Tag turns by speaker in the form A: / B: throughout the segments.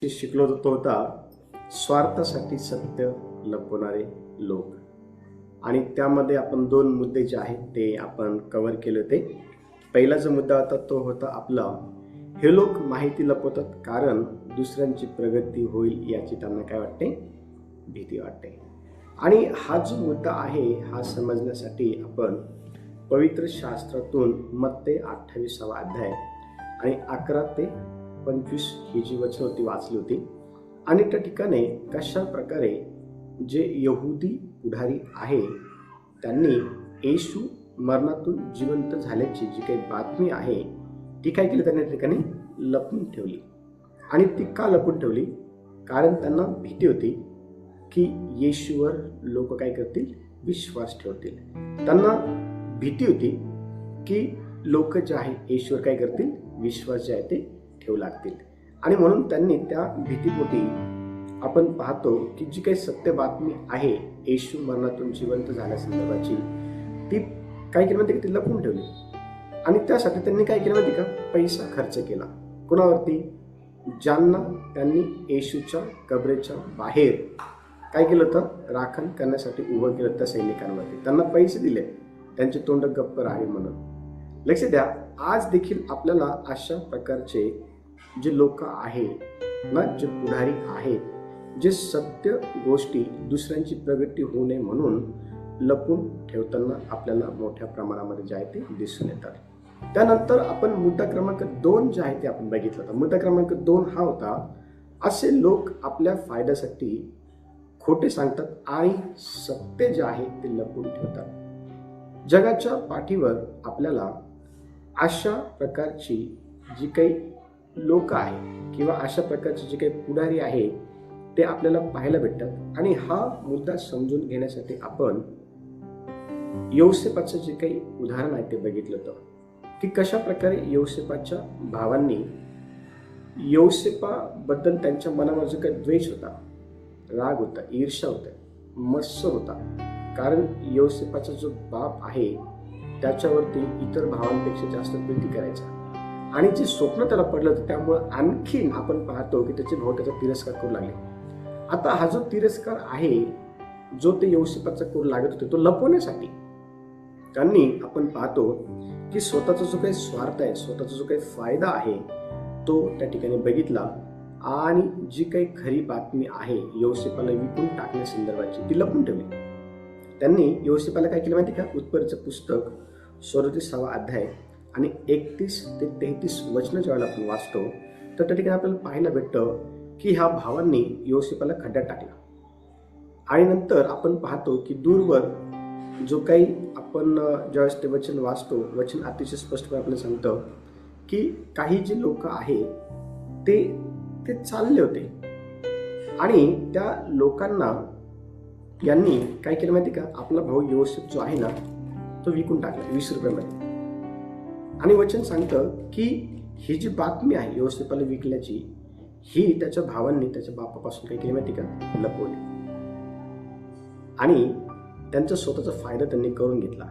A: शिकलो तो होता स्वार्थासाठी सत्य लपवणारे लोक. आणि त्यामध्ये आपण दोन मुद्दे जे आहेत ते आपण कव्हर केले होते. पहिला जो मुद्दा होता तो होता आपला, हे लोक माहिती लपवतात कारण दुसऱ्यांची प्रगती होईल याची त्यांना काय वाटते, भीती वाटते. आणि हा जो मुद्दा आहे हा समजण्यासाठी आपण पवित्र शास्त्रातून मत्ते 28वा अध्याय आणि 11 ते 25 ही जी वचनं होती वाचली होती. आणि त्या ठिकाणी कशा प्रकारे जे यहुदी पुढारी आहे त्यांनी येशू मरणातून जिवंत झाल्याची जी काही बातमी आहे ती काय केली, त्यांनी त्या ठिकाणी लपवून ठेवली. आणि ती का लपवून ठेवली? कारण त्यांना भीती होती की येशूवर लोक काय करतील, विश्वास ठेवतील. त्यांना भीती होती की लोक जे आहे येशूवर काय करतील, विश्वास जे आहे ते ठेवू लागतील. आणि म्हणून त्यांनी त्या भीतीपोटी आपण पाहतो की जी काही सत्य बातमी आहे येशू मरणातून जिवंत झाल्यासंदर्भाची ती काय केली माहिती का, ती लपवून ठेवली. आणि त्यासाठी त्यांनी काय केलं माहिती का, पैसा खर्च केला. कोणावरती? ज्यांना त्यांनी येशूच्या कबरेच्या बाहेर काय केलं होतं, राखण करण्यासाठी उभं केलं त्या सैनिकांवरती. त्यांना पैसे दिले त्यांचे तोंड गप्प राहावे म्हणून. लक्ष द्या, आज देखील आपल्याला अशा प्रकारचे जे लोक आहे ना, जे पुढारी आहेत, जे सत्य गोष्टी दुसऱ्यांची प्रगती होऊ नये म्हणून लपून ठेवताना आपल्याला मोठ्या प्रमाणामध्ये जे आहे ते दिसून येतात. त्यानंतर आपण मुद्दा क्रमांक 2 जे आहे ते आपण बघितलं होता. मुद्दा क्रमांक 2 हा होता, असे लोक आपल्या फायद्यासाठी खोटे सांगतात आणि सत्य जे आहे ते लपवून ठेवतात. जगाच्या पाठीवर आपल्याला अशा प्रकारची जी काही लोक आहे किंवा अशा प्रकारचे जे काही पुढारी आहे ते आपल्याला पाहायला भेटतात. आणि हा मुद्दा समजून घेण्यासाठी आपण यौसेपाचं जे काही उदाहरण आहे ते बघितलं होतं की कशा प्रकारे यौसेपाच्या भावांनी यौसेपाबद्दल त्यांच्या मनावर जो काही द्वेष होता, राग होता, ईर्ष्या होता, मत्सर होता. कारण यौसेपाचा जो बाप आहे त्याच्यावरती इतर भावांपेक्षा जास्त प्रीती करायचा. आणि जे स्वप्न त्याला पडलं होतं त्यामुळं आणखीन आपण पाहतो की त्याचे भाऊ त्याचा तिरस्कार करू लागले. आता हा जो तिरस्कार आहे जो ते यौसेपाचा करू लागत होते तो लपवण्यासाठी त्यांनी आपण पाहतो की स्वतःचा जो काही स्वार्थ आहे, स्वतःचा जो काही फायदा आहे तो त्या ठिकाणी बघितला. आणि जी काही खरी बातमी आहे यौसेपाला विकून टाकण्यासंदर्भाची ती लपवून ठेवली. त्यांनी यौसेपाला काय केलं माहिती का, उत्पत्तीचं पुस्तक 37वा अध्याय आणि 31 ते 33 वचनं ज्यावेळेला आपण वाचतो तर त्या ठिकाणी आपल्याला पाहायला भेटतं की ह्या भावांनी यौसेपाला खड्ड्यात टाकला. आणि नंतर आपण पाहतो की दूरवर जो काही आपण ज्यावेळेस ते वचन वाचतो, वचन अतिशय स्पष्टपणे आपल्याला सांगतं की काही जे लोक आहे ते चालले होते आणि त्या लोकांना यांनी काय केलं माहिती का, आपला भाऊ यौसेप जो आहे ना तो विकून टाकला 20 रुपयामध्ये. आणि वचन सांगतं की ही जी बातमी आहे यौसेपाला विकल्याची ही त्याच्या भावांनी त्याच्या बापापासून काय केली माहिती का, लपवली. आणि त्यांचा स्वतःचा फायदा त्यांनी करून घेतला.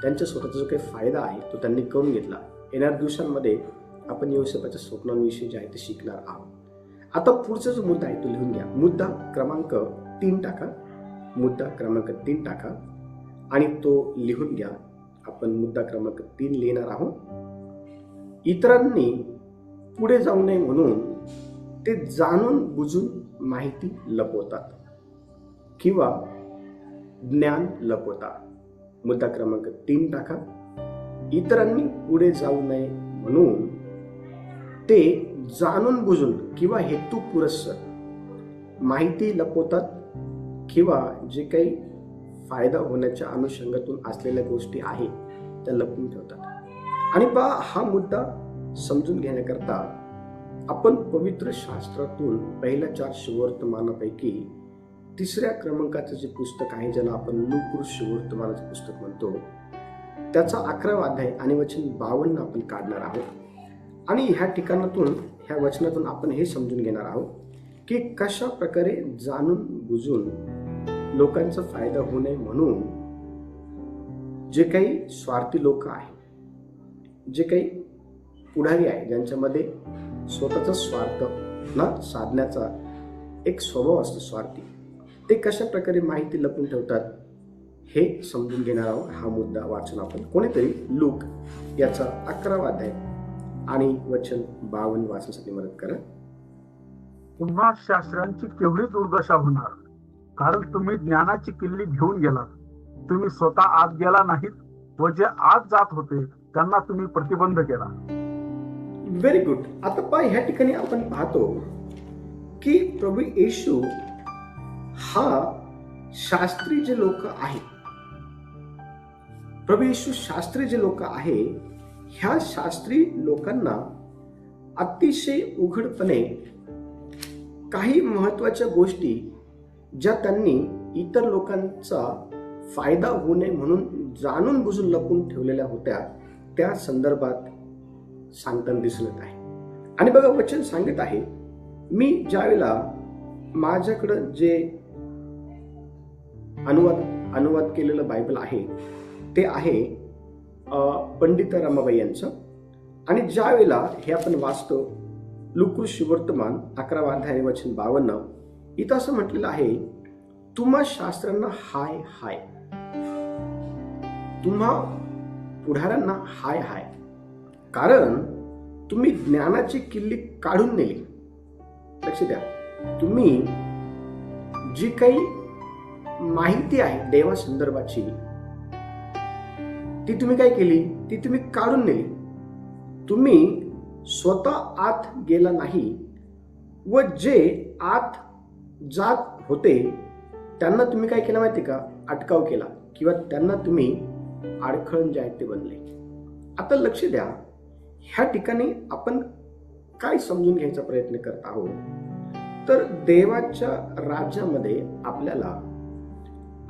A: त्यांच्या स्वतःचा जो काही फायदा आहे तो त्यांनी करून घेतला. येणाऱ्या दिवसांमध्ये आपण यौसेपाच्या स्वप्नांविषयी जे आहे ते शिकणार आहोत. आता पुढचा जो मुद्दा आहे तो लिहून घ्या. मुद्दा क्रमांक 3 टाका. मुद्दा क्रमांक 3 टाका आणि तो लिहून घ्या. आपण मुद्दा क्रमांक 3 लिहिणार आहोत. इतरांनी पुढे जाऊ नये म्हणून ते जाणून बुजून माहिती लपवतात किंवा ज्ञान लपवतात. मुद्दा क्रमांक 3 टाका. इतरांनी पुढे जाऊ नये म्हणून ते जाणून बुजून किंवा हेतू पुरस्सर माहिती लपवतात किंवा जे काही फायदा होण्याच्या अनुषंगातून असलेल्या गोष्टी आहेत त्या लपवून ठेवतात. आणि पहा, हा मुद्दा समजून घेण्याकरता आपण पवित्र शास्त्रातून पहिल्या 4 सुवर्तमानापैकी 3ऱ्या क्रमांकाचं जे पुस्तक आहे ज्याला आपण लूका सुवर्तमानाचं पुस्तक म्हणतो त्याचा 11वा अध्याय आणि वचन 52 आपण काढणार आहोत. आणि ह्या ठिकाणातून ह्या वचनातून आपण हे समजून घेणार आहोत की कशा प्रकारे जाणून बुजून लोकांचा फायदा होऊ नये म्हणून जे काही स्वार्थी लोक आहेत, जे काही पुढारी आहे ज्यांच्यामध्ये स्वतःचा स्वार्थ ना साधण्याचा एक स्वभाव असतो स्वार्थी. ते कशा प्रकारे माहिती लपून ठेवतात हे समजून घेणार आहोत. हा मुद्दा वाचून आपण कोणीतरी लूक याचा 11वा अध्याय आणि वचन 52 वाचण्यासाठी मदत करा.
B: पुन्हा शास्त्रांची केवढी दुर्दशा होणार, कारण तुम्ही ज्ञानाची किल्ली घेऊन गेलात. तुम्ही स्वतः आत गेला नाहीत व जे आत जात होते त्यांना तुम्ही प्रतिबंध केला.
A: Very good. आता पहा, ह्या ठिकाणी आपण पाहतो की प्रभू येशू हा शास्त्री जे लोक आहेत, प्रभू येशू शास्त्री जे लोक आहे, ह्या शास्त्री लोकांना अतिशय उघडपणे काही महत्वाच्या गोष्टी ज्या त्यांनी इतर लोकांचा फायदा होऊ नये म्हणून जाणून बुजून लपून ठेवलेल्या होत्या, त्या संदर्भात सांगताना दिसून येत आहे. आणि बघा, वचन सांगत आहे, मी ज्यावेळेला माझ्याकडं जे अनुवाद केलेलं बायबल आहे ते आहे पंडित रमाबाई यांचं. आणि ज्या वेळेला हे आपण वाचतो लूका सुवर्तमान 11वा अध्याय वचन 52, इथं असं म्हटलेलं आहे, तुम्हा शास्त्रांना हाय हाय, तुम्हा पुढाऱ्यांना हाय हाय, कारण तुम्ही ज्ञानाची किल्ली काढून नेली. लक्ष द्या, तुम्ही जी काही माहिती आहे देवा संदर्भाची ती तुम्ही काय केली, ती तुम्ही काढून नेली. तुम्ही स्वतः आत गेला नाही व जे आत जात होते त्यांना तुम्ही काय केलं माहिती का, अटकाव केला किंवा त्यांना तुम्ही अडखळण जे आहेत ते बनले. आता लक्ष द्या, ह्या ठिकाणी आपण काय समजून घ्यायचा प्रयत्न करत आहोत, तर देवाच्या राज्यामध्ये आपल्याला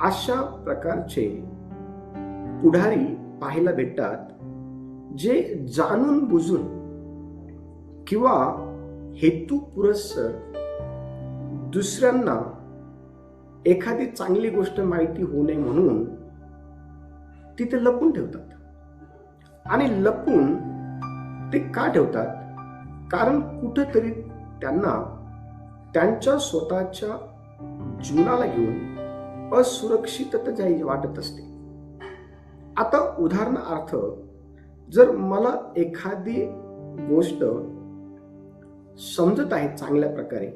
A: अशा प्रकारचे पुढारी पाहायला भेटतात जे जाणून बुजून किंवा हेतू पुरस्सर दुसऱ्यांना एखादी चांगली गोष्ट माहिती होऊ नये म्हणून तिथे लपून ठेवतात. आणि लपून ते का ठेवतात, कारण कुठंतरी त्यांना त्यांच्या स्वतःच्या जीवनाला घेऊन असुरक्षितता जी वाटत असते. आता उदाहरणार्थ, जर मला एखादी गोष्ट समजत आहे चांगल्या प्रकारे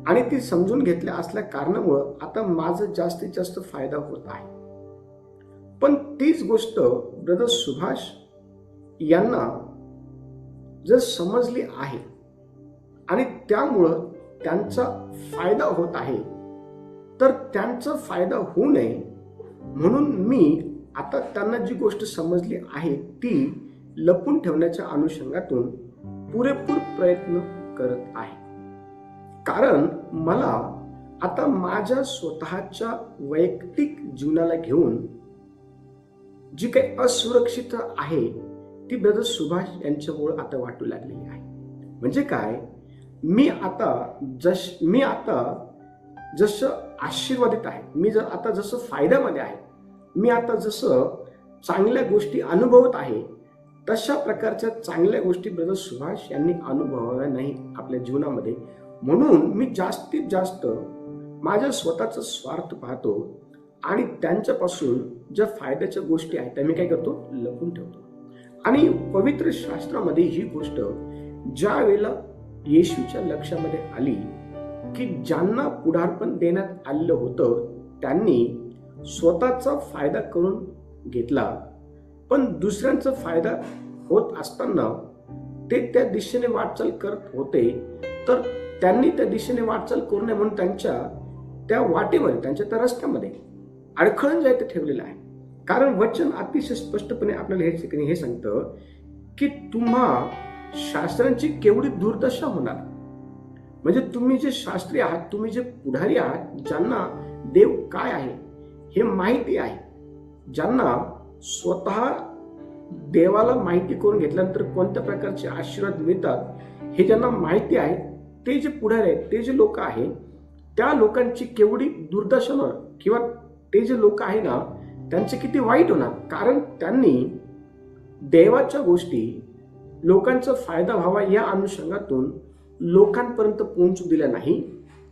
A: आणि ती समजून घेतल्या असल्या कारणामुळं आता माझं जास्तीत जास्त फायदा होत आहे, पण तीच गोष्ट ब्रदर सुभाष यांना जर समजली आहे आणि त्यामुळं त्यांचा फायदा होत आहे, तर त्यांचा फायदा होऊ नये म्हणून मी आता त्यांना जी गोष्ट समजली आहे ती लपून ठेवण्याच्या अनुषंगातून पुरेपूर प्रयत्न करत आहे. कारण मला आता माझ्या स्वतःच्या वैयक्तिक जीवनाला घेऊन जी काही असुरक्षित आहे ती ब्रदर सुभाष यांच्यामुळे आता वाटू लागलेली आहे. म्हणजे काय, मी आता जसं आशीर्वादित आहे, मी आता जसं फायद्यामध्ये आहे, मी आता जसं चांगल्या गोष्टी अनुभवत आहे, तशा प्रकारच्या चांगल्या गोष्टी ब्रदर सुभाष यांनी अनुभवल्या नाही आपल्या जीवनामध्ये. म्हणून मी जास्तीत जास्त माझ्या स्वतःचा स्वार्थ पाहतो आणि त्यांच्यापासून ज्या फायद्याच्या गोष्टी आहेत त्या मी काय करतो, लपून ठेवतो. आणि पवित्र शास्त्रामध्ये ही गोष्ट ज्या वेळेला येशूच्या लक्षामध्ये आली की ज्यांना पुढारपण देण्यात आलेलं होतं त्यांनी स्वतःचा फायदा करून घेतला, पण दुसऱ्यांचा फायदा होत असताना ते त्या दिशेने वाटचाल करत होते, तर त्यांनी त्या दिशेने वाटचाल करू नये म्हणून त्यांच्या त्या वाटेमध्ये, त्यांच्या त्या रस्त्यामध्ये अडखळण जे आहे ते ठेवलेलं आहे. कारण वचन अतिशय स्पष्टपणे आपल्याला हे सांगतं की तुम्हा शास्त्रांची केवढी दुर्दशा होणार. म्हणजे तुम्ही जे शास्त्री आहात, तुम्ही जे पुढारी आहात, ज्यांना देव काय आहे हे माहिती आहे, ज्यांना स्वतः देवाला माहिती करून घेतल्यानंतर कोणत्या प्रकारचे आशीर्वाद मिळतात हे ज्यांना माहिती आहे, ते जे पुढारी आहेत, ते जे लोक आहेत, त्या लोकांची केवढी दुर्दशा होणार किंवा ते जे लोक आहे ना त्यांचे किती वाईट होणार. कारण त्यांनी देवाच्या गोष्टी लोकांचा फायदा व्हावा या अनुषंगातून लोकांपर्यंत पोहोचू दिल्या नाही,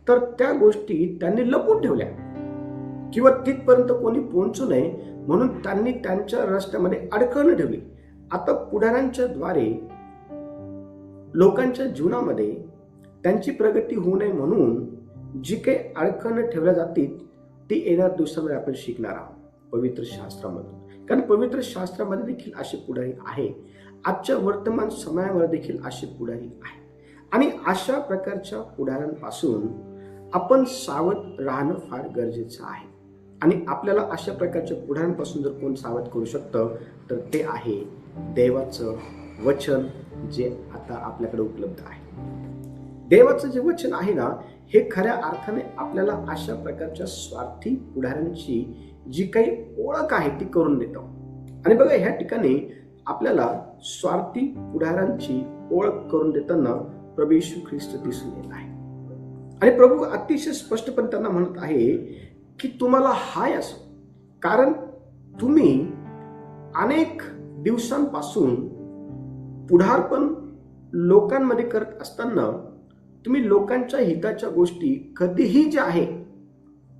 A: तर त्या गोष्टी त्यांनी लपवून ठेवल्या किंवा तिथपर्यंत कोणी पोहोचू नये म्हणून त्यांनी त्यांच्या रस्त्यामध्ये अडकणं ठेवली. आता पुढाऱ्यांच्या द्वारे लोकांच्या जीवनामध्ये त्यांची प्रगती होऊ नये म्हणून जी काही अडकणं ठेवल्या जातील ती येणाऱ्या दिवसामध्ये आपण शिकणार आहोत पवित्र शास्त्रामधून. कारण पवित्र शास्त्रामध्ये देखील असे पुढारी आहे, आजच्या वर्तमान समयामध्ये देखील असे पुढारी आहे. आणि अशा प्रकारच्या पुढाऱ्यांपासून आपण सावध राहणं फार गरजेचं आहे. आणि आपल्याला अशा प्रकारच्या पुढाऱ्यांपासून जर कोण सावध करू शकतं तर ते आहे देवाचं वचन, जे आता आपल्याकडे उपलब्ध आहे. देवाचं जे वचन आहे ना, हे खऱ्या अर्थाने आपल्याला अशा प्रकारच्या स्वार्थी पुढाऱ्यांची जी काही ओळख आहे ती करून देतो. आणि बघा, ह्या ठिकाणी आपल्याला स्वार्थी पुढाऱ्यांची ओळख करून देताना प्रभू येशू ख्रिस्त दिसून येत आहे. आणि प्रभू अतिशय स्पष्टपणे त्यांना म्हणत आहे की तुम्हाला हाय असो, कारण तुम्ही अनेक दिवसांपासून पुढारपण लोकांमध्ये करत असताना तुम्ही लोकांच्या हिताच्या गोष्टी कधीही ज्या आहे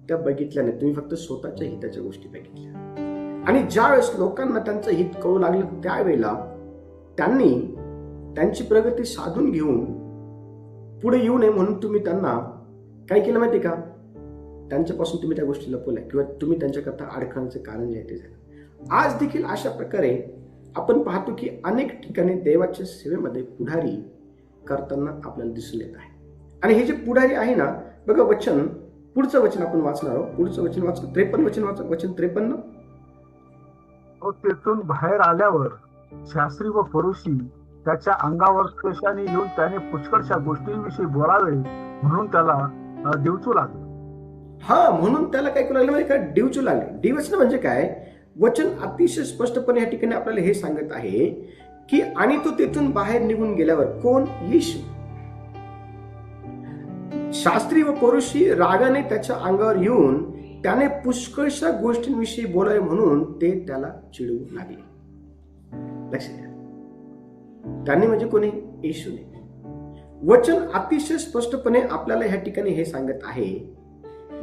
A: त्या बघितल्या नाही. तुम्ही फक्त स्वतःच्या हिताच्या गोष्टी बघितल्या. आणि ज्या वेळेस लोकांना त्यांचं हित कळू लागलं त्यावेळेला त्यांनी त्यांची प्रगती साधून घेऊन पुढे येऊ नये म्हणून तुम्ही त्यांना काय केलं माहिती का, त्यांच्यापासून तुम्ही त्या गोष्टी लपवल्या किंवा तुम्ही त्यांच्याकरता अडखळांचं कारण जे आहे ते झालं. आज देखील अशा प्रकारे आपण पाहतो की अनेक ठिकाणी देवाच्या सेवेमध्ये पुढारी करताना आपल्याला दिसून येत आहे. आणि हे जे पुढारी आहे ना, बघा वचन, पुढचं वचन आपण वाचणार आहोत. पुढचं वचन वाच, 53 वचन वाच, वचन 53.
B: तेथून बाहेर आल्यावर शास्त्री व फरोशी त्याच्या अंगावर क्लेशाने येऊन त्याने पुष्कळशा गोष्टींविषयी बोलावे म्हणून त्याला डिवचू लागले.
A: हा, म्हणून त्याला काय करू लागलं म्हणजे काय, डिवचू लागले. डिवचणं म्हणजे काय, वचन अतिशय स्पष्टपणे या ठिकाणी आपल्याला हे सांगत आहे की आणि तो तेथून बाहेर निघून गेल्यावर, कोण, येशू, शास्त्री व फरोशी रागाने त्याच्या अंगावर येऊन त्याने पुष्कळशा गोष्टींविषयी बोलावे म्हणून ते त्याला चिडवू लागले. लक्षात घ्या, त्यांनी म्हणजे कोणी, येशूने. वचन अतिशय स्पष्टपणे आपल्याला ह्या ठिकाणी हे सांगत आहे,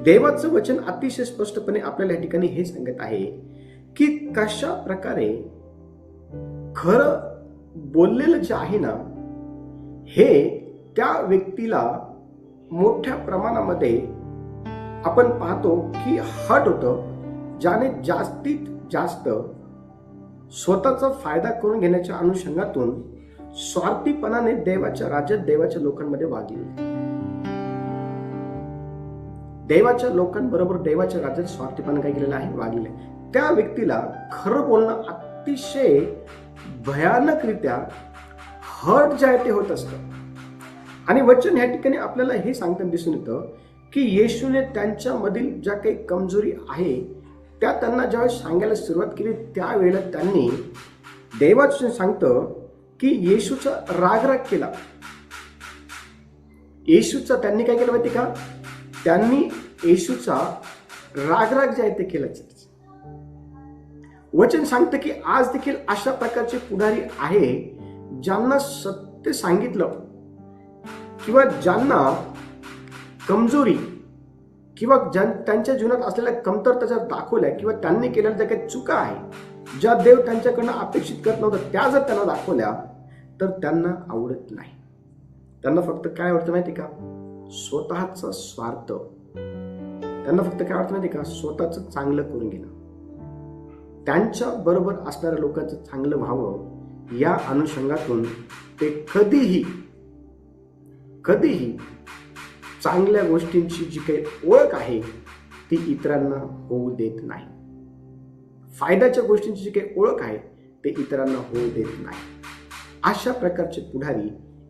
A: देवाचं वचन अतिशय स्पष्टपणे आपल्याला या ठिकाणी हे सांगत आहे की कशा प्रकारे खरं बोललेलं जे आहे ना, हे त्या व्यक्तीला मोठ्या प्रमाणामध्ये आपण पाहतो की हट होतं, ज्याने जास्तीत जास्त स्वतःचा फायदा करून घेण्याच्या अनुषंगातून स्वार्थीपणाने देवाच्या राज्यात देवाच्या लोकांमध्ये वागले. देवाच्या लोकांबरोबर देवाच्या राज्यात स्वार्थीपणा काय केलेला आहे, वागलेलं आहे. त्या व्यक्तीला खरं बोलणं अतिशय भयानकरित्या हर्ट जे आहे ते होत असतं. आणि वचन ह्या ठिकाणी आपल्याला हे सांगताना दिसून येतं की येशूने त्यांच्यामधील ज्या काही कमजोरी आहे त्या त्यांना ज्यावेळेस सांगायला सुरुवात केली त्यावेळेला त्यांनी, देवाचं सांगतं की येशूचा रागराग केला. येशूचा त्यांनी काय केलं माहिती का, त्यांनी येशूचा रागराग जे आहे ते केला. वचन सांगतं की आज देखील अशा प्रकारचे पुढारी आहे ज्यांना सत्य सांगितलं किंवा ज्यांना कमजोरी किंवा त्यांच्या जीवनात असलेल्या कमतरता जर दाखवल्या किंवा त्यांनी केलेल्या ज्या काही चुका आहे, ज्या देव त्यांच्याकडनं अपेक्षित करत नव्हतं, त्या जर त्यांना दाखवल्या तर त्यांना आवडत नाही. त्यांना फक्त काय आवडतं माहिती का, स्वतःचा स्वार्थ. त्यांना फक्त काय आवडतं माहिती का, स्वतःच चांगलं करून घेणं, त्यांच्या बरोबर असणाऱ्या लोकांचं चांगलं व्हावं या अनुषंगातून ते कधीही चांगल्या गोष्टींची जी काही ओळख आहे ती इतरांना होऊ देत नाही. फायद्याच्या गोष्टींची जी काही ओळख आहे ते इतरांना होऊ देत नाही. अशा प्रकारचे पुढारी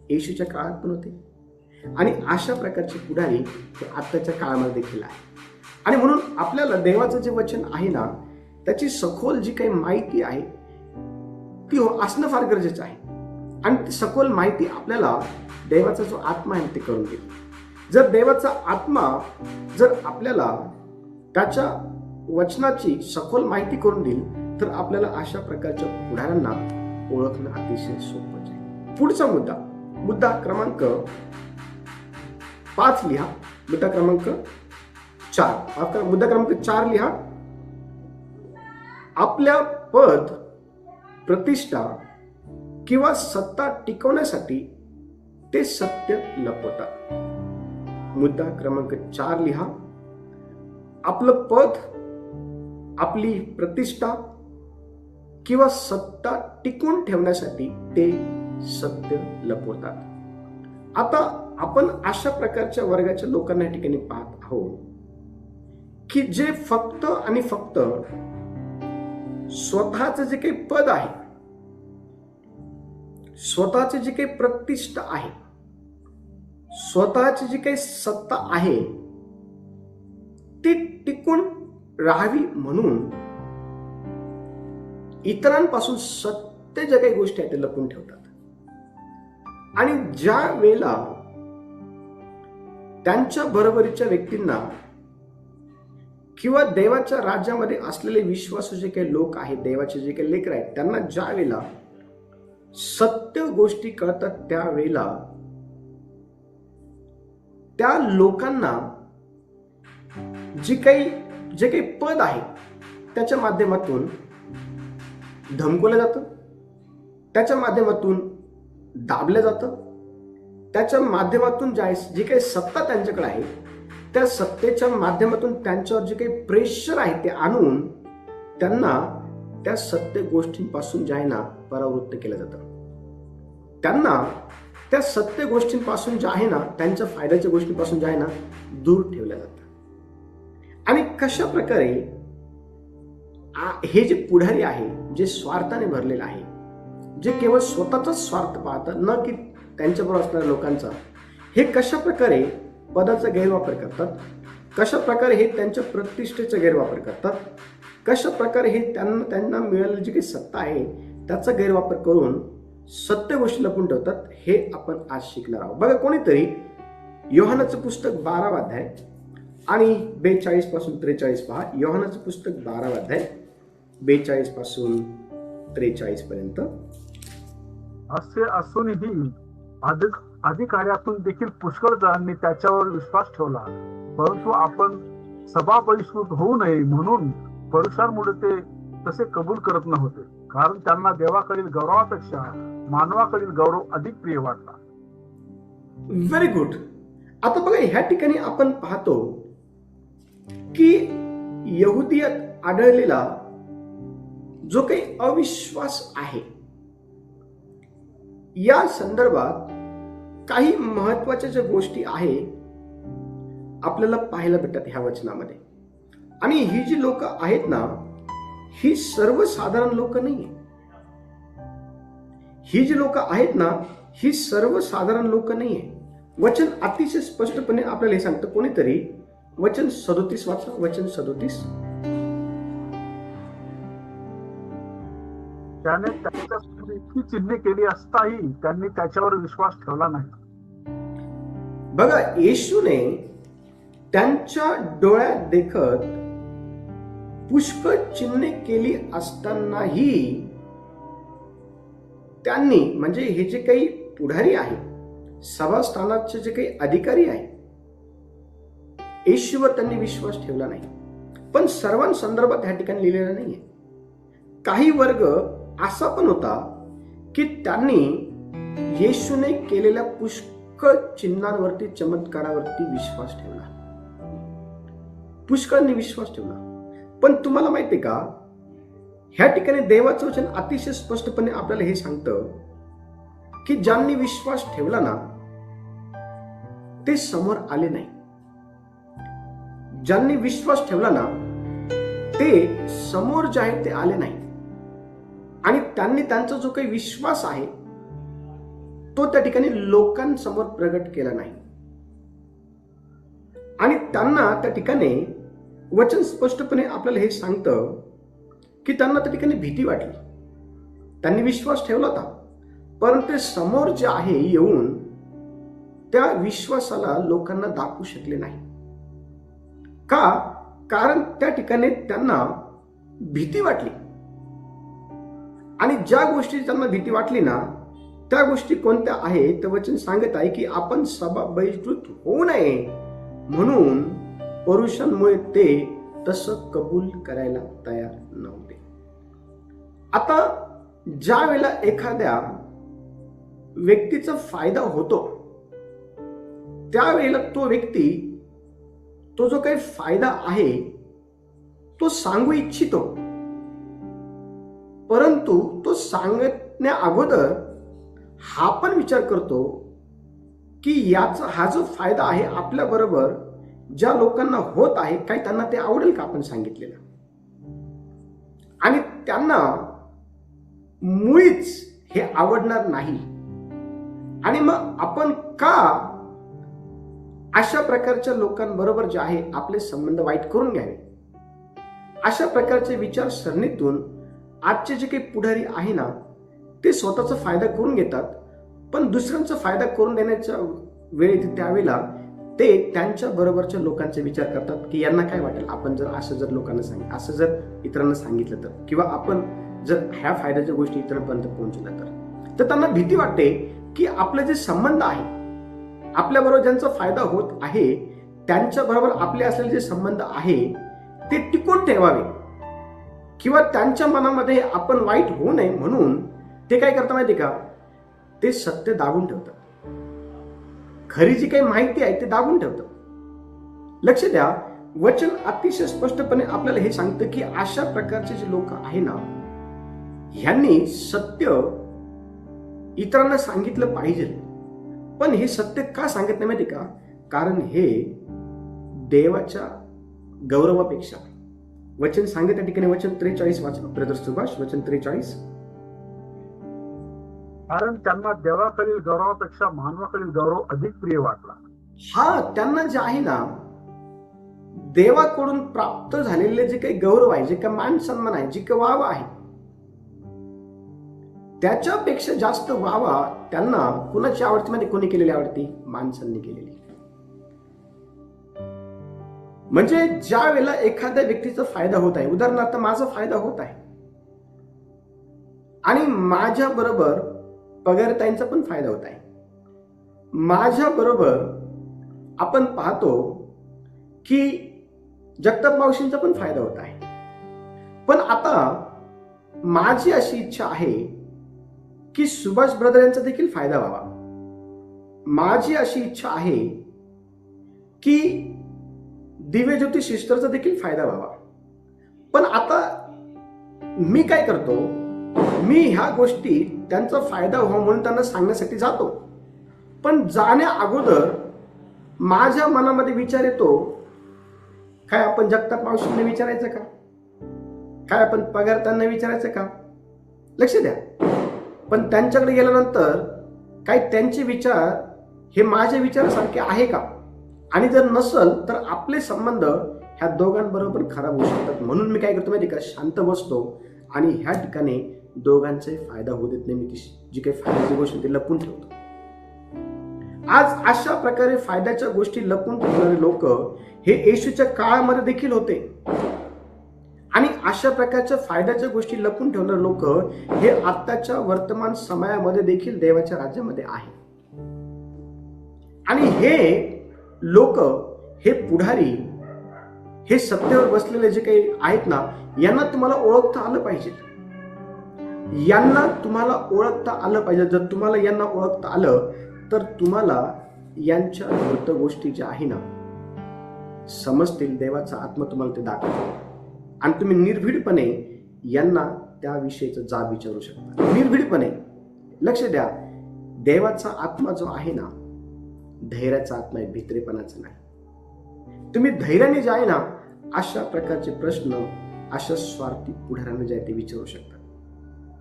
A: येशूच्या काळात पण होते आणि अशा प्रकारचे पुढारी हे आताच्या काळामध्ये देखील आहे. आणि म्हणून आपल्याला देवाचं जे वचन आहे ना, त्याची सखोल जी काही माहिती आहे ती असणं फार गरजेचं आहे. आणि ती सखोल माहिती आपल्याला देवाचा जो आत्मा आहे ते करून देईल. जर देवाचा आत्मा जर आपल्याला त्याच्या वचनाची सखोल माहिती करून देईल तर आपल्याला अशा प्रकारच्या पुढाऱ्यांना ओळखणं अतिशय सोपं आहे. पुढचा मुद्दा, मुद्दा क्रमांक 5 लिहा. मुद्दा क्रमांक 4. मुद्दा क्रमांक 4 लिहा. आपल्या पद, प्रतिष्ठा किंवा सत्ता टिकवण्यासाठी ते सत्य लपवतात. मुद्दा क्रमांक 4 लिहा. आपलं पद, आपली प्रतिष्ठा किंवा सत्ता टिकून ठेवण्यासाठी ते सत्य लपवतात. आता आपण अशा प्रकारच्या वर्गाच्या लोकांना या ठिकाणी पाहत आहोत की जे फक्त आणि फक्त स्वतःचं जे काही पद आहे, स्वतःची जी काही प्रतिष्ठा आहे, स्वतःची जी काही सत्ता आहे ती टिकून राहावी म्हणून इतरांपासून सत्य ज्या काही गोष्टी आहेत ते लपून ठेवतात. आणि ज्या वेळेला त्यांच्या बरोबरीच्या व्यक्तींना किंवा देवाच्या राज्यामध्ये असलेले विश्वासू जे काही लोक आहेत, देवाचे जे काही लेकर आहेत, त्यांना ज्या वेळेला सत्य गोष्टी कळतात त्यावेळेला त्या लोकांना जे काही पद आहे त्याच्या माध्यमातून धमकवलं जातं, त्याच्या माध्यमातून दाबलं जातं, त्याच्या माध्यमातून जी काही सत्ता त्यांच्याकडे आहे त्या सत्तेच्या माध्यमातून त्यांच्यावर जे काही प्रेशर आहे ते आणून त्यांना त्या सत्य गोष्टींपासून जे आहे ना परावृत्त केलं जातं. त्यांना त्या सत्य गोष्टींपासून जे आहे ना, त्यांच्या फायद्याच्या गोष्टींपासून जे आहे ना दूर ठेवलं जातं. आणि कशा प्रकारे हे जे पुढारी आहे, जे स्वार्थाने भरलेलं आहे, जे केवळ स्वतःचाच स्वार्थ पाहतात, न की त्यांच्याबरोबर असणाऱ्या लोकांचा, हे कशा प्रकारे पदाचा गैरवापर करतात, कशा प्रकारे हे त्यांच्या प्रतिष्ठेचा गैरवापर करतात, कशा प्रकारे हे त्यांना मिळालेली जी काही सत्ता आहे त्याचा गैरवापर करून सत्य गोष्टी लपून ठेवतात, हे आपण आज शिकणार आहोत. बघा, कोणीतरी योहानाचं पुस्तक 12 अध्याय आणि 42 पासून 43 पहा. योहानाचं पुस्तक 12 अध्याय 42 पासून 43 पर्यंत.
B: असे असूनही अधिकाऱ्यातून देखील पुष्कळ जणांनी त्याच्यावर विश्वास ठेवला, परंतु आपण सभा बहिष्कृत होऊ नये म्हणून पुरुषांमुळे ते तसे कबूल करत नव्हते, कारण त्यांना देवाकडील गौरवापेक्षा मानवाकडील गौरव अधिक प्रिय वाटला.
A: Very good. आता बघा, ह्या ठिकाणी आपण पाहतो की यहुदियात आढळलेला जो काही अविश्वास आहे, या संदर्भात काही महत्वाच्या ज्या गोष्टी आहे आपल्याला पाहायला भेटतात ह्या वचनामध्ये. आणि ही जी लोक आहेत ना, ही सर्वसाधारण लोक नाहीये. ही जी लोक आहेत ना, ही सर्वसाधारण लोक नाहीये. वचन अतिशय स्पष्टपणे आपल्याला हे सांगतं. कोणीतरी वचन 37 वाचा. वचन 37.
B: त्याने त्याच्यासमोर इतकी चिन्हे केली असताही त्यांनी त्याच्यावर विश्वास ठेवला नाही.
A: बघा, येशूने त्यांच्या डोळ्यात देखत पुष्कळ चिन्हे केली असतानाही त्यांनी, म्हणजे हे जे काही पुढारी आहे, सभास्थानाचे जे काही अधिकारी आहे, येशूवर त्यांनी विश्वास ठेवला नाही. पण सर्वांसंदर्भात ह्या ठिकाणी लिहिलेलं नाहीये. काही वर्ग असा पण होता की त्यांनी येशूने केलेल्या पुष्कळ चिन्हांवरती, चमत्कारावरती विश्वास ठेवला, पुष्कळांनी विश्वास ठेवला. पण तुम्हाला माहितीये का, ह्या ठिकाणी देवाचं वचन अतिशय स्पष्टपणे आपल्याला हे सांगतं की ज्यांनी विश्वास ठेवला ना ते समोर आले नाही. ज्यांनी विश्वास ठेवला ना ते समोर जे आहे ते आले नाही. आणि त्यांनी त्यांचा जो काही विश्वास आहे तो त्या ठिकाणी लोकांसमोर प्रगट केला नाही. आणि त्यांना त्या ठिकाणी वचन स्पष्टपणे आपल्याला हे सांगतं की त्यांना त्या ठिकाणी भीती वाटली. त्यांनी विश्वास ठेवला होता, परंतु ते समोर जे आहे येऊन त्या विश्वासाला लोकांना दाखवू शकले नाही. का? कारण त्या ठिकाणी त्यांना भीती वाटली. आणि ज्या गोष्टी त्यांना भीती वाटली ना त्या गोष्टी कोणत्या आहेत तर वचन सांगत आहे की आपण सभा बहिष्कृत होऊ नये म्हणून पुरुषांमुळे ते तसं कबूल करायला तयार नव्हते. आता ज्या वेळेला एखाद्या व्यक्तीचा फायदा होतो त्यावेळेला तो व्यक्ती तो जो काही फायदा आहे तो सांगू इच्छितो, परंतु तो सांगण्या अगोदर हा पण विचार करतो की याचा हा जो फायदा आहे आपल्या बरोबर ज्या लोकांना होत आहे काही त्यांना ते आवडेल का आपण सांगितलेलं, आणि त्यांना मुळीच हे आवडणार नाही. आणि मग आपण का अशा प्रकारच्या लोकांबरोबर जे आहे आपले संबंध वाईट करून घ्यावे. अशा प्रकारच्या विचारसरणीतून आजचे जे काही पुढारी आहे ना ते स्वतःचा फायदा करून घेतात, पण दुसऱ्यांचा फायदा करून देण्याच्या वेळेत त्यावेळेला ते त्यांच्या बरोबरच्या लोकांचे विचार करतात की यांना काय वाटेल आपण जर असं जर लोकांना सांगितलं, असं जर इतरांना सांगितलं तर, किंवा आपण जर ह्या फायद्याच्या गोष्टी इतरांपर्यंत पोहोचल्या तर त्यांना भीती वाटते की आपले जे संबंध आहे आपल्या बरोबर ज्यांचा फायदा होत आहे त्यांच्या बरोबर आपले असलेले जे संबंध आहे ते टिकून ठेवावे, किंवा त्यांच्या मनामध्ये आपण वाईट होऊ नये म्हणून ते काय करतात माहिती का, ते सत्य दाबून ठेवतात. खरी जी काही माहिती आहे ते दाबून ठेवतात. लक्ष द्या, वचन अतिशय स्पष्टपणे आपल्याला हे सांगतं की अशा प्रकारचे जे लोक आहे ना ह्यांनी सत्य इतरांना सांगितलं पाहिजे, पण हे सत्य का सांगत नाही माहिती का, कारण हे देवाच्या गौरवापेक्षा. वचन सांगत त्या ठिकाणी वचन 43 वाचा ब्रदर सुभाष, वचन 43.
B: कारण त्यांना देवाखालील गौरवापेक्षा मानवाखालील गौरव अधिक प्रिय वाटला.
A: हा, त्यांना जे आहे ना देवाकडून प्राप्त झालेले जे काही गौरव आहे, जे काही मान सन्मान आहे, जी काही वाव आहे त्याच्यापेक्षा जास्त वावा त्यांना कुणाची आवडती मध्ये कोणी केलेली आवडती, माणसांनी केलेली. म्हणजे ज्या वेळेला एखाद्या व्यक्तीचा फायदा होत आहे, उदाहरणार्थ माझा फायदा होत आहे आणि माझ्या बरोबर पगारताईंचा पण फायदा होत आहे, माझ्या बरोबर आपण पाहतो की जगताप मावशींचा पण फायदा होत आहे, पण आता माझी अशी इच्छा आहे की सुभाष ब्रदर यांचा देखील फायदा व्हावा. माझी अशी इच्छा आहे की दिव्यज्योती सिस्टरचा देखील फायदा व्हावा. पण आता मी काय करतो, मी ह्या गोष्टी त्यांचा फायदा व्हावा म्हणून त्यांना सांगण्यासाठी जातो, पण जाण्या अगोदर माझ्या मनामध्ये विचार येतो, काय आपण जगताप मावशींना विचारायचं का, काय आपण पगार त्यांना विचारायचं का. लक्ष द्या, पण त्यांच्याकडे गेल्यानंतर काय त्यांचे विचार हे माझ्या विचारासारखे आहे का, आणि जर नसल तर आपले संबंध ह्या दोघांबरोबर खराब होऊ शकतात. म्हणून मी काय करतो माहिती का, शांत बसतो आणि ह्या ठिकाणी दोघांचाही फायदा होऊ देत नाही. मी जी काही फायद्याची गोष्ट ती लपून ठेवतो. आज अशा प्रकारे फायद्याच्या गोष्टी लपून ठेवणारे लोक हे येशूच्या काळामध्ये देखील होते, आणि अशा प्रकारच्या फायद्याच्या गोष्टी लपून ठेवणारे लोक हे आत्ताच्या वर्तमान समयामध्ये देखील देवाच्या राज्यामध्ये आहे. आणि हे लोक, हे पुढारी, हे सत्तेवर बसलेले जे काही आहेत ना, यांना तुम्हाला ओळखता आलं पाहिजे. यांना तुम्हाला ओळखता आलं पाहिजे. जर तुम्हाला यांना ओळखता आलं तर तुम्हाला यांच्या धूर्त गोष्टी ज्या आहे ना समजतील. देवाचा आत्मा तुम्हाला ते दाखवतो आणि तुम्ही निर्भीडपणे यांना त्याविषयीचा जाब विचारू शकता. निर्भीडपणे. लक्ष द्या, देवाचा आत्मा जो आहे ना धैर्याचा आत्मा आहे, भित्रेपणाचा नाही. तुम्ही धैर्याने जे आहे ना अशा प्रकारचे प्रश्न अशा स्वार्थी पुढाऱ्यांना जे आहे ते विचारू शकता.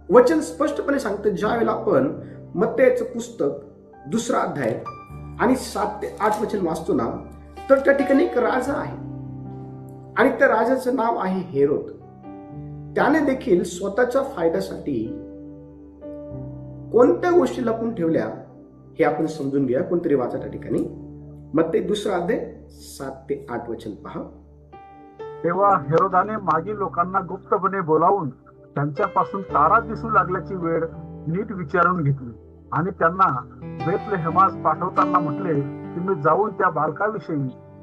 A: वचन स्पष्टपणे सांगतं, ज्या वेळेला आपण मत्तेचं पुस्तक 2 अध्याय आणि 7 ते 8 वचन वाचतो ना, तर त्या ठिकाणी एक राजा आहे आणि त्या राजाचं नाव आहे हेरोद. त्याने देखील स्वतःच्या फायद्यासाठी कोणत्या गोष्टी लपून ठेवल्या हे आपण समजून घ्या. कोणतरी वाचा त्या ठिकाणी मत्ते 2 अध्याय 7 ते 8 वचन पहा.
B: तेव्हा हेरोदाने मागील लोकांना गुप्तपणे बोलावून त्यांच्यापासून तारा दिसू लागल्याची वेळ नीट विचारून घेतली आणि त्यांना बेथलेहेमास पाठवताना म्हटले, तुम्ही जाऊन त्या बालकाविषयी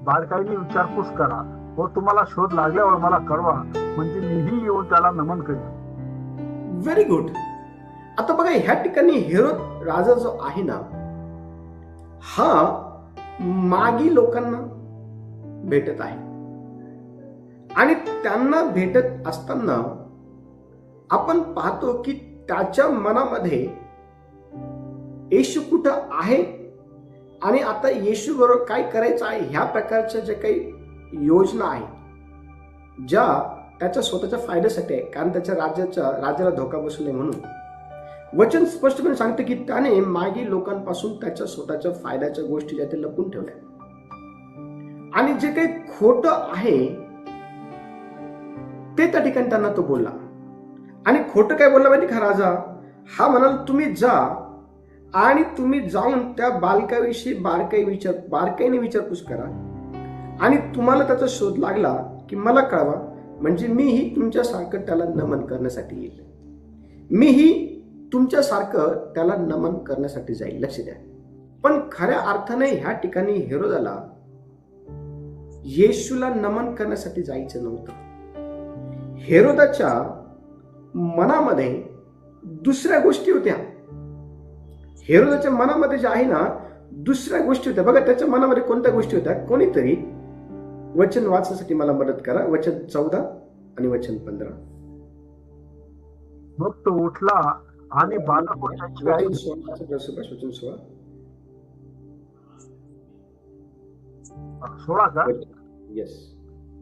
B: बारकाईने विचारपूस करा व तुम्हाला शोध लागल्यावर मला कळवा, म्हणजे मीही येऊन त्याला नमन करेन.
A: Very good. आता बघा, ह्या ठिकाणी हेरोद राजा जो आहे ना, हा मागी लोकांना भेटत आहे आणि त्यांना भेटत असताना आपण पाहतो की त्याच्या मनामध्ये येशू कुठं आहे आणि आता येशू बरोबर काय करायचं आहे ह्या प्रकारच्या जे काही योजना आहेत, ज्या त्याच्या स्वतःच्या फायद्यासाठी आहे, कारण त्याच्या राजाला धोका बसू नये म्हणून. वचन स्पष्टपणे सांगते की त्याने मागी लोकांपासून त्याच्या स्वतःच्या फायद्याच्या गोष्टी ज्या ते लपून ठेवल्या आणि जे काही खोटं आहे ते त्या ठिकाणी त्यांना तो बोलला. आणि खोटं काय बोलला माहिती का राजा? हा म्हणाल, तुम्ही जा आणि तुम्ही जाऊन त्या बालकाविषयी बारकाईने विचारपूस करा आणि तुम्हाला त्याचा शोध लागला की मला कळवा, म्हणजे मीही तुमच्यासारखं त्याला नमन करण्यासाठी येईल. मीही तुमच्यासारखं त्याला नमन करण्यासाठी जाईल. लक्ष द्या. पण खऱ्या अर्थाने ह्या ठिकाणी हेरोदाला येशूला नमन करण्यासाठी जायचं नव्हतं. हेरोदाच्या मनामध्ये दुसऱ्या गोष्टी होत्या. हेरोदाच्या मनामध्ये जे आहे ना, दुसऱ्या गोष्टी होत्या. बघा, त्याच्या मनामध्ये कोणत्या गोष्टी होत्या? कोणीतरी वचन वाचण्यासाठी मला मदत करा. वचन 14 आणि वचन 15.
B: मग तो उठला आणि बालक व त्याची आई
A: वचन 16.
B: 16 का?
A: येस.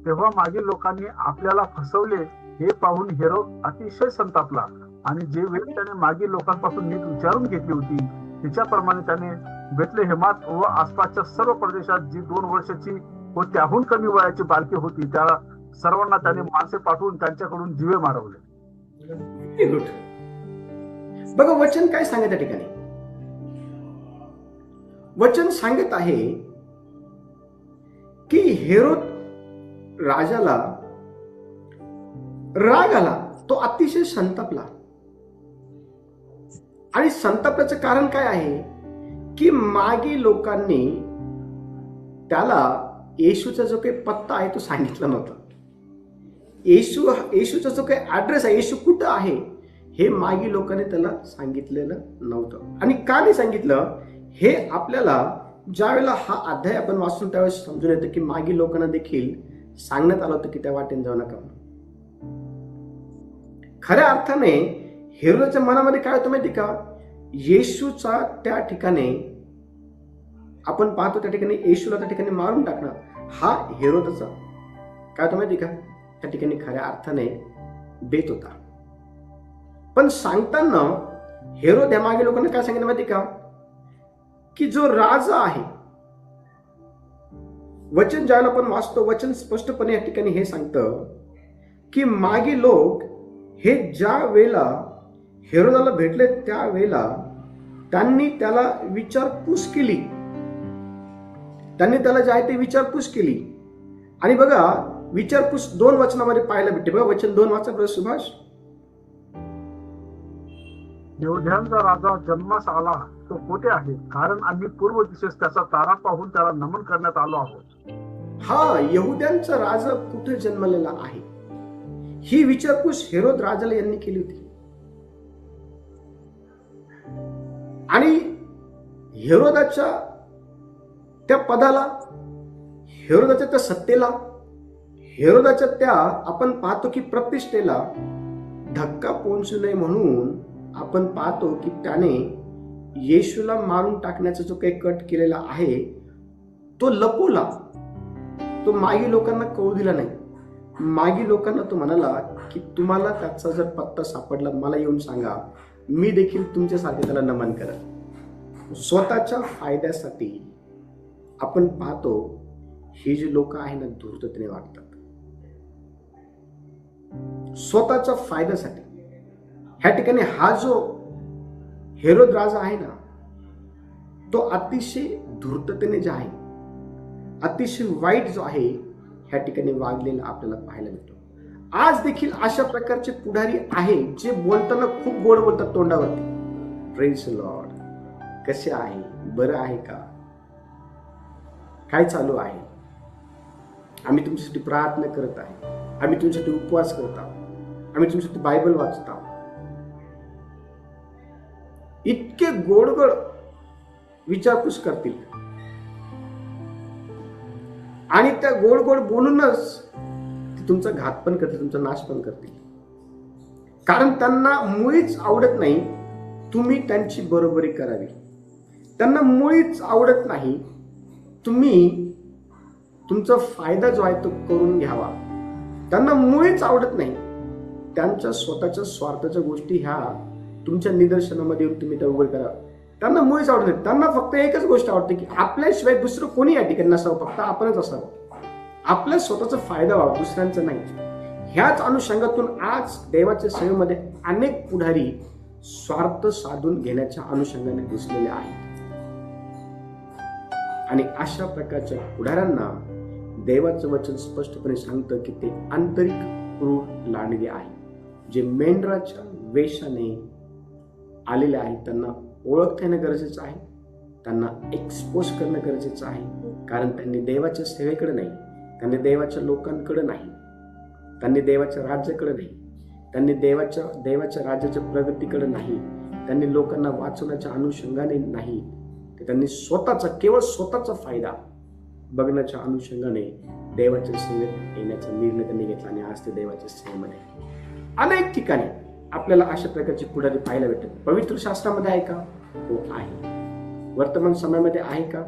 B: तेव्हा मागील लोकांनी आपल्याला फसवले हे पाहून हेरोद अतिशय संतापला आणि जे वेळ त्याने मागील लोकांपासून नीट विचारून घेतली होती तिच्याप्रमाणे त्याने बेथलेहेमात व आसपासच्या सर्व प्रदेशात जी 2 वर्षाची व त्याहून कमी वयाची बालके होती त्या सर्वांना त्याने माणसे पाठवून त्यांच्याकडून जीवे मारवले.
A: Very good. बघा, वचन काय सांगत त्या ठिकाणी? वचन सांगत आहे की हेरोद राजाला राग आला, तो अतिशय संतापला. आणि संतापाचं कारण काय आहे की मागी लोकांनी त्याला येशूचा जो काही पत्ता आहे तो सांगितला नव्हता. येशूचा जो काही ऍड्रेस आहे, येशू कुठं आहे हे मागी लोकांनी त्याला सांगितलेलं नव्हतं. आणि का नाही सांगितलं हे आपल्याला ज्या वेळेला हा अध्याय आपण वाचून त्यावेळेस समजून येतं की मागी लोकांना देखील सांगण्यात आलं होतं की त्या वाटेने जाऊ नका. खऱ्या अर्थाने हेरोदाच्या मनामध्ये काय होतं माहिती का? येशूचा त्या ठिकाणी आपण पाहतो, त्या ठिकाणी येशूला त्या ठिकाणी मारून टाकणं हा हेरोदाचा काय होतं माहिती का? त्या ठिकाणी खऱ्या अर्थाने बेत होता. पण सांगताना हेरोद या मागे लोकांना काय सांगितलं माहिती का? की जो राजा आहे, वचन ज्याला आपण वाचतो, वचन स्पष्टपणे या ठिकाणी हे सांगतं की मागे लोक हे ज्या वेळेला हेरोदाला भेटले त्या वेळेला त्यांनी त्याला विचारपूस केली. त्यांनी त्याला जे आहे ते विचारपूस केली. आणि बघा, विचारपूस 2 वचनामध्ये पाहायला भेटते. बघा, वचन 2 वाचा ब्रदर सुभाष.
B: यहूद्यांचा राजा जन्मास आला तो कोठे आहे? कारण आम्ही पूर्व दिशेस त्याचा तारा पाहून त्याला नमन करण्यात आलो आहोत.
A: हा, यहूद्यांचा राजा कुठे जन्मलेला आहे ही विचारपूस हेरोद राजाला यांनी केली होती. आणि हेरोदाच्या त्या पदाला, हेरोदाच्या त्या सत्तेला, हेरोदाच्या त्या आपण पाहतो की प्रतिष्ठेला धक्का पोहोचू नये म्हणून आपण पाहतो की त्याने येशूला मारून टाकण्याचा जो काही कट केलेला आहे तो लपवला. तो मागी लोकांना कळू दिला नाही. मागी लोकांना तो म्हणाला की तुम्हाला त्याचा जर पत्ता सापडला मला येऊन सांगा, मी देखील तुमच्यासारखे त्याला नमन करेन. स्वतःच्या फायद्यासाठी आपण पाहतो ही जी लोक आहे ना, धूर्ततेने वागतात. स्वतःच्या फायद्यासाठी ह्या ठिकाणी हा जो हेरोद राजा आहे ना, तो अतिशय धूर्ततेने जे आहे, अतिशय वाईट जो आहे ह्या ठिकाणी वागलेला आपल्याला पाहायला मिळतो. आज देखील अशा प्रकारचे पुढारी आहे जे बोलताना खूप गोड बोलतात तोंडावरती, प्रेज द लॉर्ड, कसे आहे, बरं आहे का, काय चालू आहे, आम्ही तुमच्यासाठी प्रार्थना करत आहे, आम्ही तुमच्यासाठी उपवास करत आहोत, आम्ही तुमच्यासाठी बायबल वाचत आहोत. इतके गोडगोड विचारपूस करतील आणि त्या गोड गोड बोलूनच ते तुमचा घात पण करतील, तुमचा नाश पण करतील. कारण त्यांना मुळीच आवडत नाही तुम्ही त्यांची बरोबरी करावी. त्यांना मुळीच आवडत नाही तुम्ही तुमचा फायदा जो आहे तो करून घ्यावा. त्यांना मुळीच आवडत नाही त्यांच्या स्वतःच्या स्वार्थाच्या गोष्टी ह्या तुमच्या निदर्शनामध्ये येऊन तुम्ही त्या उघड करा. त्यांना मुळीच आवडत नाही. त्यांना फक्त एकच गोष्ट आवडते की आपल्याशिवाय दुसरं कोणी या ठिकाणी नसावं, फक्त आपणच असावं, आपल्या स्वतःचा फायदा व्हावा, दुसऱ्यांचा नाही. ह्याच अनुषंगातून आज देवाच्या सेवेमध्ये अनेक पुढारी स्वार्थ साधून घेण्याच्या अनुषंगाने दिसलेले आहेत. आणि अशा प्रकारच्या पुढाऱ्यांना देवाचं वचन स्पष्टपणे सांगतं की ते आंतरिक क्रूर लांडगे आहे, जे मेंढराच्या वेशाने आलेले आहेत. त्यांना ओळखता येणं गरजेचं आहे, त्यांना एक्सपोज करणं गरजेचं आहे. कारण त्यांनी देवाच्या सेवेकडे नाही, त्यांनी देवाच्या लोकांकडे नाही, त्यांनी देवाच्या राज्याकडे नाही, त्यांनी देवाच्या राज्याच्या प्रगतीकडे नाही, त्यांनी लोकांना वाचवण्याच्या अनुषंगाने नाही, त्यांनी केवळ स्वतःचा फायदा बघण्याच्या अनुषंगाने देवाच्या सेवेत येण्याचा निर्णय त्यांनी घेतला. आणि आज ते देवाच्या सेवेमध्ये अनेक ठिकाणी आपल्याला अशा प्रकारचे पुढारी पाहायला भेटतात. पवित्र शास्त्रामध्ये आहे का? हो आहे. वर्तमान समयामध्ये आहे का?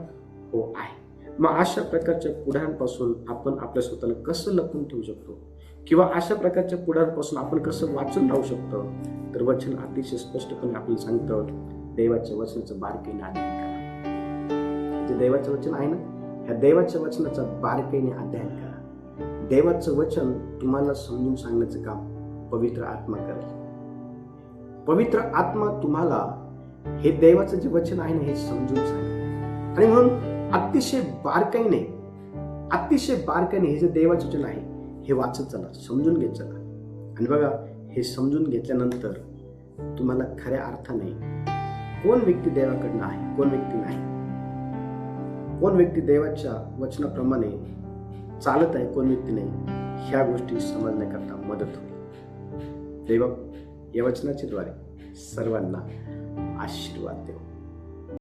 A: हो आहे. मग अशा प्रकारच्या पुढाऱ्यांपासून आपण आपल्या स्वतःला कसं लपवून ठेवू शकतो, किंवा अशा प्रकारच्या पुढाऱ्यांपासून आपण कसं वाचून राहू शकतो? तर वचन अतिशय स्पष्टपणे आपल्याला सांगतं, देवाच्या वचनाचं बारकाईने अध्ययन करा. जे देवाचं वचन आहे ना, ह्या देवाच्या वचनाचा बारकाईने अध्ययन करा. देवाचं वचन तुम्हाला समजून सांगण्याचं काम पवित्र आत्मा करेल. पवित्र आत्मा तुम्हाला हे देवाचं जे वचन आहे ना हे समजून सांगेल. आणि म्हणून अतिशय बारकाईने हे जे देवाचं वचन आहे हे वाचत चला, समजून घेत चला. आणि बघा, हे समजून घेतल्यानंतर तुम्हाला खऱ्या अर्थाने कोण व्यक्ती देवाकडनं आहे, कोण व्यक्ती नाही, कोण व्यक्ती देवाच्या वचनाप्रमाणे चालत आहे, कोण व्यक्ती नाही, ह्या गोष्टी समजण्याकरता मदत होईल. देव या वचनाच्या द्वारे सर्वांना आशीर्वाद देव.